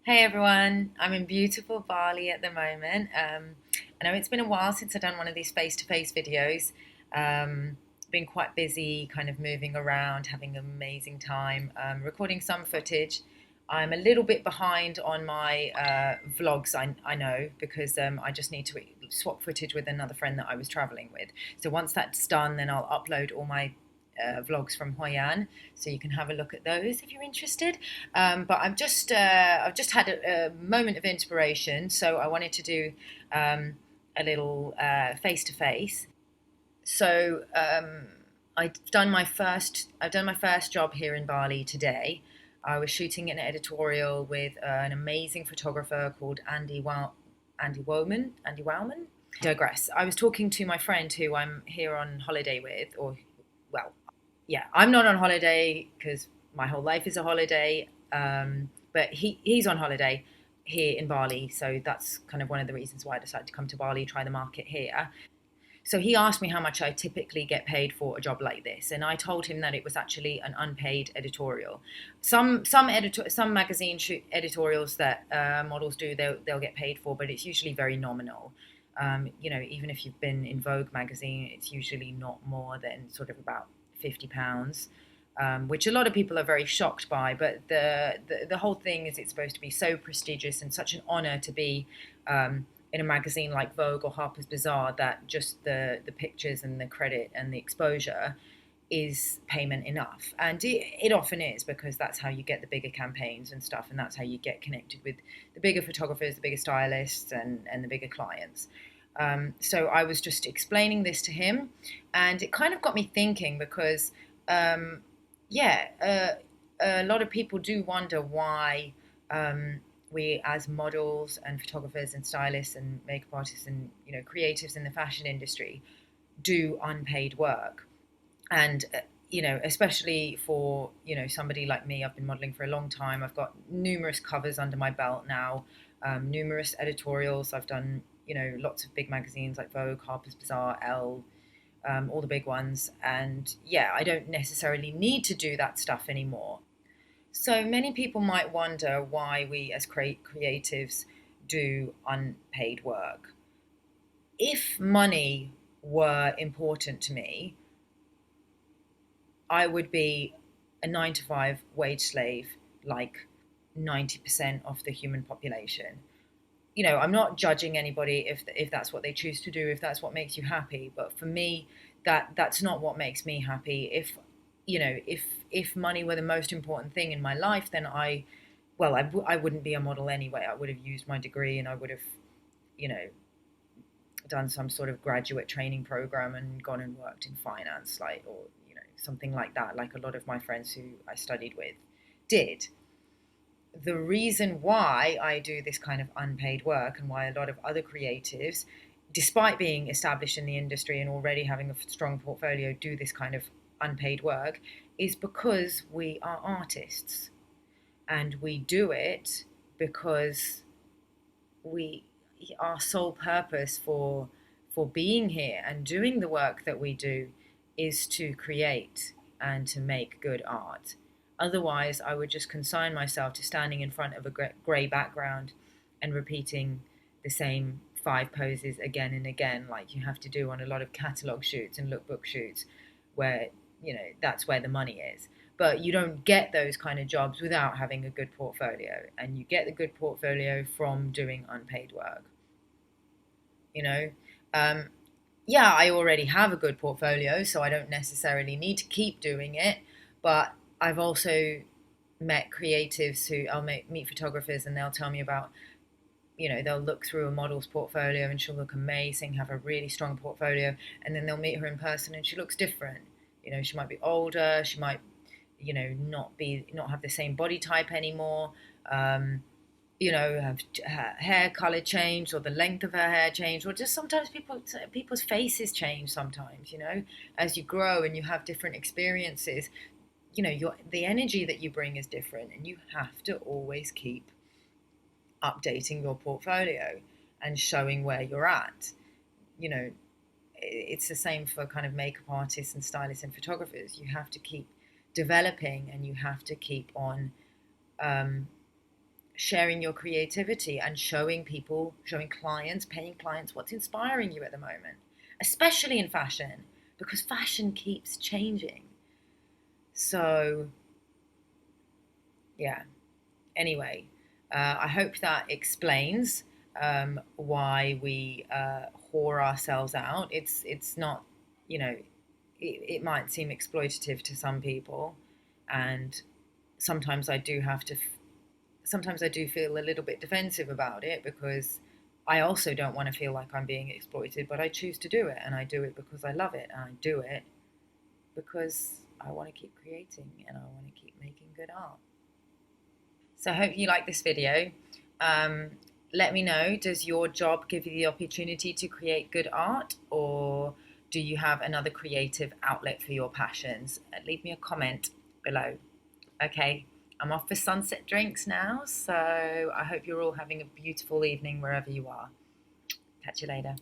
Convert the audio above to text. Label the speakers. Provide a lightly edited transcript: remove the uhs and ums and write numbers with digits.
Speaker 1: Hey everyone, I'm in beautiful Bali at the moment. I know it's been a while since I've done one of these face-to-face videos. Been quite busy, kind of moving around, having an amazing time, recording some footage. I'm a little bit behind on my vlogs, I know, because I just need to swap footage with another friend that I was traveling with. So once that's done, then I'll upload all my vlogs from Hoi An, so you can have a look at those if you're interested. But I've just had a moment of inspiration, so I wanted to do a little face to face. So I've done my first job here in Bali today. I was shooting an editorial with an amazing photographer called Andy Wowman. Digress. I was talking to my friend who I'm here on holiday with, or well, yeah, I'm not on holiday because my whole life is a holiday. But he's on holiday here in Bali, so that's kind of one of the reasons why I decided to come to Bali, try the market here. So he asked me how much I typically get paid for a job like this, and I told him that it was actually an unpaid editorial. Some magazine editorials that models do, they'll get paid for, but it's usually very nominal. Even if you've been in Vogue magazine, it's usually not more than sort of about £50. Which a lot of people are very shocked by, but the whole thing is it's supposed to be so prestigious and such an honor to be in a magazine like Vogue or Harper's Bazaar that just the pictures and the credit and the exposure is payment enough. And it often is, because that's how you get the bigger campaigns and stuff, and that's how you get connected with the bigger photographers, the bigger stylists, and the bigger clients. So I was just explaining this to him, and it kind of got me thinking because, um, yeah, a lot of people do wonder why we, as models and photographers and stylists and makeup artists and creatives in the fashion industry, do unpaid work. And especially for somebody like me, I've been modeling for a long time. I've got numerous covers under my belt now, numerous editorials. I've done lots of big magazines like Vogue, Harper's Bazaar, Elle, all the big ones. And yeah, I don't necessarily need to do that stuff anymore. So many people might wonder why we as creatives do unpaid work. If money were important to me, I would be a 9 to 5 wage slave like 90% of the human population. I'm not judging anybody if that's what they choose to do, if that's what makes you happy. But for me, that's not what makes me happy. If money were the most important thing in my life, then I wouldn't be a model anyway. I would have used my degree, and I would have, you know, done some sort of graduate training program and gone and worked in finance, like, or something like that, like a lot of my friends who I studied with did. The reason why I do this kind of unpaid work, and why a lot of other creatives, despite being established in the industry and already having a strong portfolio, do this kind of unpaid work, is because we are artists, and we do it because we our sole purpose for being here and doing the work that we do is to create and to make good art. Otherwise, I would just consign myself to standing in front of a grey background and repeating the same 5 poses again and again, like you have to do on a lot of catalogue shoots and lookbook shoots, where that's where the money is. But you don't get those kind of jobs without having a good portfolio, and you get the good portfolio from doing unpaid work. You know, um, yeah, I already have a good portfolio, so I don't necessarily need to keep doing it. But I've also met creatives who meet photographers, and they'll tell me about, they'll look through a model's portfolio and she'll look amazing, have a really strong portfolio, and then they'll meet her in person and she looks different. She might be older, she might, not have the same body type anymore. Um, have her hair color changed, or the length of her hair changed, or just sometimes people's faces change sometimes, as you grow and you have different experiences. The energy that you bring is different, and you have to always keep updating your portfolio and showing where you're at. You know, it's the same for kind of makeup artists and stylists and photographers. You have to keep developing, and you have to keep on um, sharing your creativity and showing people, showing clients, paying clients what's inspiring you at the moment, especially in fashion, because fashion keeps changing. So, yeah. Anyway, I hope that explains why we whore ourselves out. It's not, you know, it might seem exploitative to some people, and sometimes I do have to. Sometimes I do feel a little bit defensive about it because I also don't want to feel like I'm being exploited, but I choose to do it, and I do it because I love it, and I do it because I want to keep creating and I want to keep making good art. So I hope you like this video. Um, Let me know, does your job give you the opportunity to create good art, or do you have another creative outlet for your passions? Leave me a comment below. Okay, I'm off for sunset drinks now, so I hope you're all having a beautiful evening wherever you are. Catch you later.